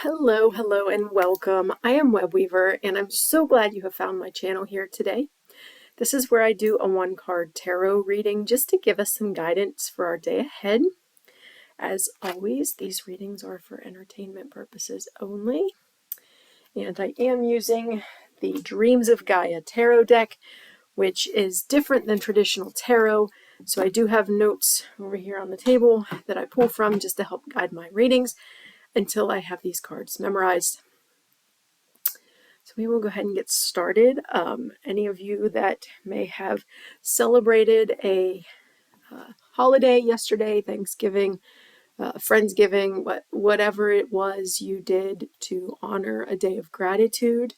Hello, hello, and welcome. I am Webweaver, and I'm so glad you have found my channel here today. This is where I do a one-card tarot reading just to give us some guidance for our day ahead. As always, these readings are for entertainment purposes only, and I am using the Dreams of Gaia tarot deck, which is different than traditional tarot. So I do have notes over here on the table that I pull from just to help guide my readings until I have these cards memorized. So we will go ahead and get started. Any of you that may have celebrated a holiday yesterday, Thanksgiving, Friendsgiving, whatever it was you did to honor a day of gratitude,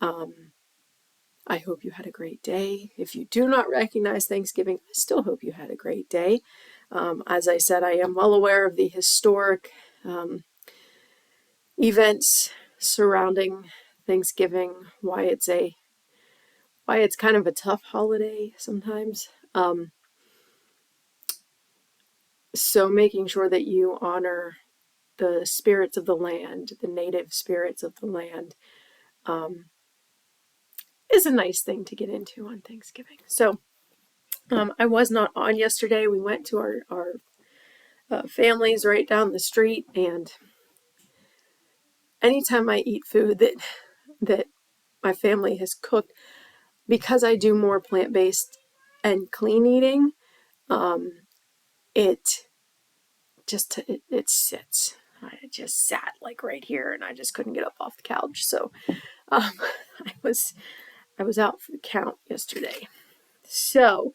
I hope you had a great day. If you do not recognize Thanksgiving, I still hope you had a great day. As I said, I am well aware of the historic events surrounding Thanksgiving, why it's kind of a tough holiday sometimes. So making sure that you honor the spirits of the land, the native spirits of the land, is a nice thing to get into on Thanksgiving. So I was not on yesterday. We went to our families right down the street, and anytime I eat food that my family has cooked, because I do more plant-based and clean eating, it sits. I just sat like right here, and I just couldn't get up off the couch. So I was out for the count yesterday. So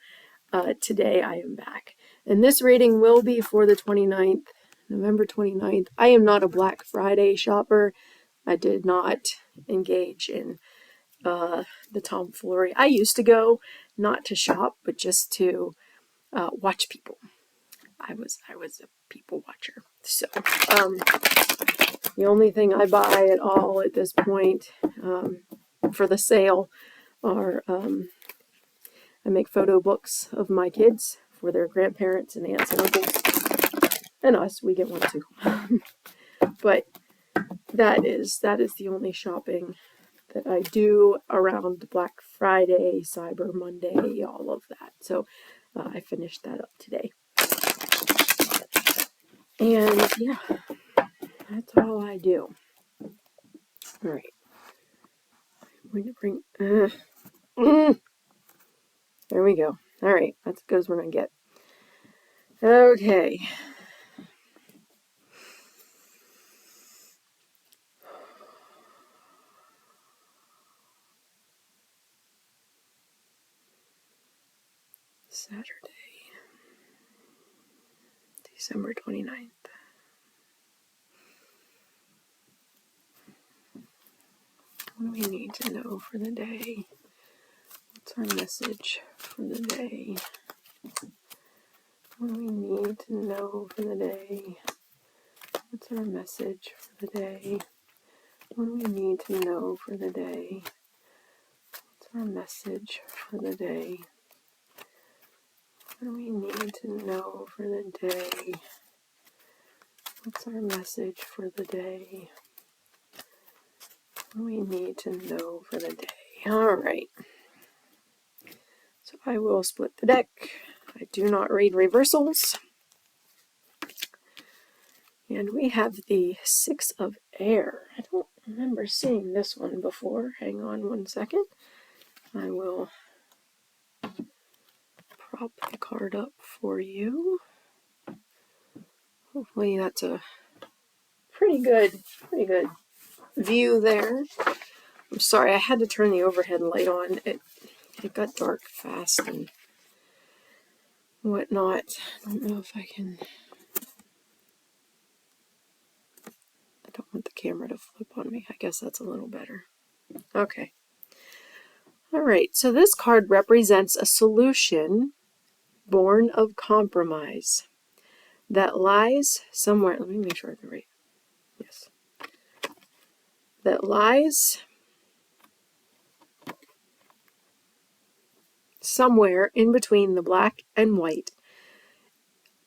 today I am back, and this reading will be for the 29th, November 29th. I am not a Black Friday shopper. I did not engage in the tomfoolery. I used to go not to shop, but just to watch people. I was a people watcher. So the only thing I buy at all at this point for the sale are I make photo books of my kids for their grandparents and aunts and uncles, and us. We get one too. But that is the only shopping that I do around Black Friday, Cyber Monday, all of that. So I finished that up today. And yeah, that's all I do. All right. I'm going to bring... there we go. All right. That's as good as we're going to get. Okay. Saturday, December 29th. What do we need to know for the day? What's our message for the day? What do we need to know for the day? What's our message for the day? What do we need to know for the day? What's our message for the day? What do we need to know for the day? What's our message for the day? What do we need to know for the day? All right. So I will split the deck. I do not read reversals. And we have the Six of Air. I don't remember seeing this one before. Hang on one second. I will prop the card up for you. Hopefully that's a pretty good view there. I'm sorry, I had to turn the overhead light on. It got dark fast and whatnot. I don't know if I can... I don't want the camera to flip on me. I guess that's a little better. Okay. All right, so this card represents a solution born of compromise that lies somewhere. Let me make sure I can read. Yes. That lies somewhere in between the black and white,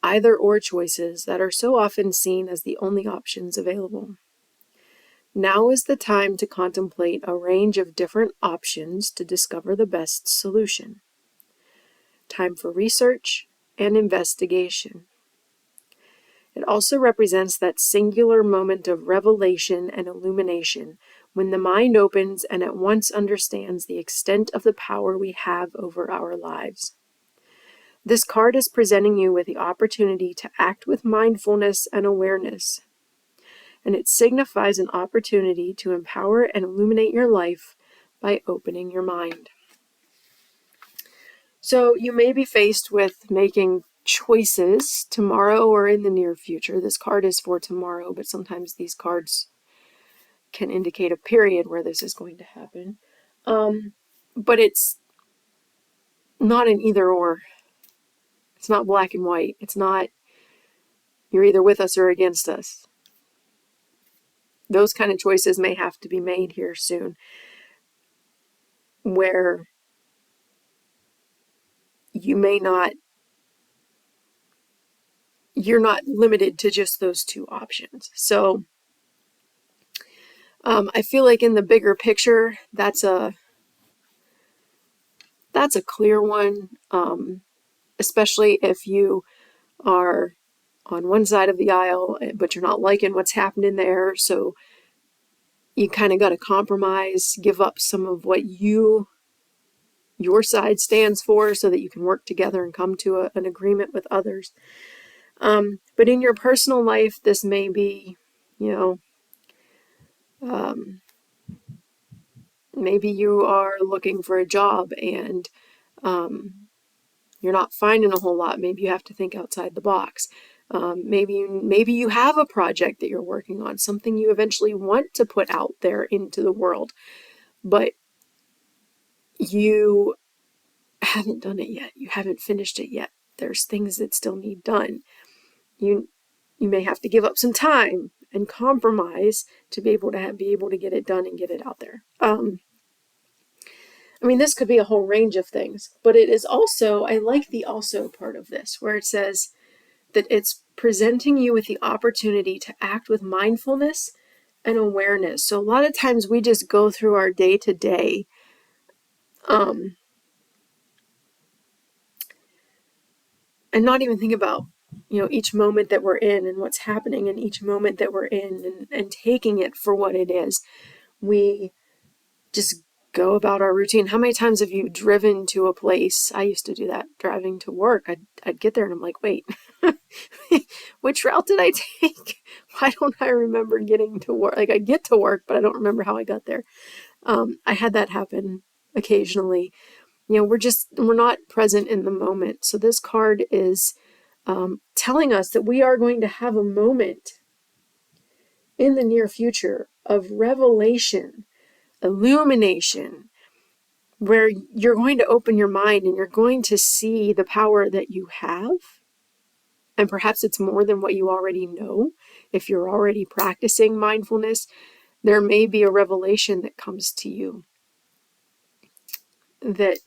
either or choices that are so often seen as the only options available. Now is the time to contemplate a range of different options to discover the best solution. Time for research and investigation. It also represents that singular moment of revelation and illumination when the mind opens and at once understands the extent of the power we have over our lives. This card is presenting you with the opportunity to act with mindfulness and awareness, and it signifies an opportunity to empower and illuminate your life by opening your mind. So you may be faced with making choices tomorrow or in the near future. This card is for tomorrow, but sometimes these cards can indicate a period where this is going to happen. But it's not an either or. It's not black and white. It's not you're either with us or against us. Those kind of choices may have to be made here soon, where you're not limited to just those two options. So I feel like in the bigger picture, that's a clear one, especially if you are on one side of the aisle, but you're not liking what's happening there. So you kind of got to compromise, give up some of what your side stands for so that you can work together and come to an agreement with others. But in your personal life, this may be, maybe you are looking for a job and you're not finding a whole lot. Maybe you have to think outside the box. Maybe you have a project that you're working on, something you eventually want to put out there into the world, but you haven't done it yet. You haven't finished it yet. There's things that still need done. You may have to give up some time and compromise to be able to get it done and get it out there. This could be a whole range of things, but it is also, I like the also part of this, where it says that it's presenting you with the opportunity to act with mindfulness and awareness. So a lot of times we just go through our day to day, and not even think about, each moment that we're in and what's happening in each moment that we're in, and taking it for what it is. We just go about our routine. How many times have you driven to a place? I used to do that, driving to work. I'd get there and I'm like, wait, which route did I take? Why don't I remember getting to work? Like, I get to work, but I don't remember how I got there. I had that happen occasionally. We're not present in the moment. So this card is telling us that we are going to have a moment in the near future of revelation, illumination, where you're going to open your mind and you're going to see the power that you have. And perhaps it's more than what you already know. If you're already practicing mindfulness, there may be a revelation that comes to you that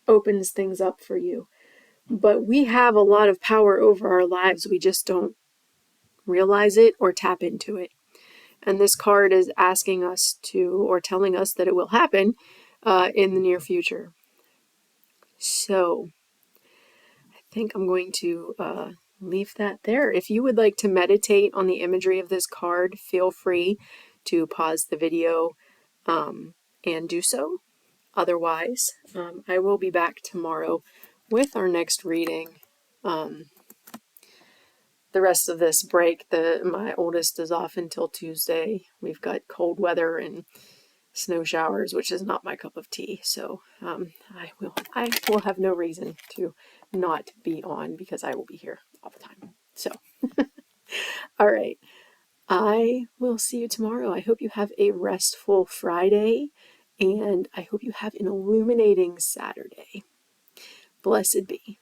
opens things up for you. But we have a lot of power over our lives. We just don't realize it or tap into it. And this card is asking us to, or telling us that it will happen in the near future. So I think I'm going to leave that there. If you would like to meditate on the imagery of this card, feel free to pause the video and do so. Otherwise, I will be back tomorrow with our next reading. The rest of this break, my oldest is off until Tuesday. We've got cold weather and snow showers, which is not my cup of tea. So I will have no reason to not be on because I will be here all the time. So, all right. I will see you tomorrow. I hope you have a restful Friday, and I hope you have an illuminating Saturday. Blessed be.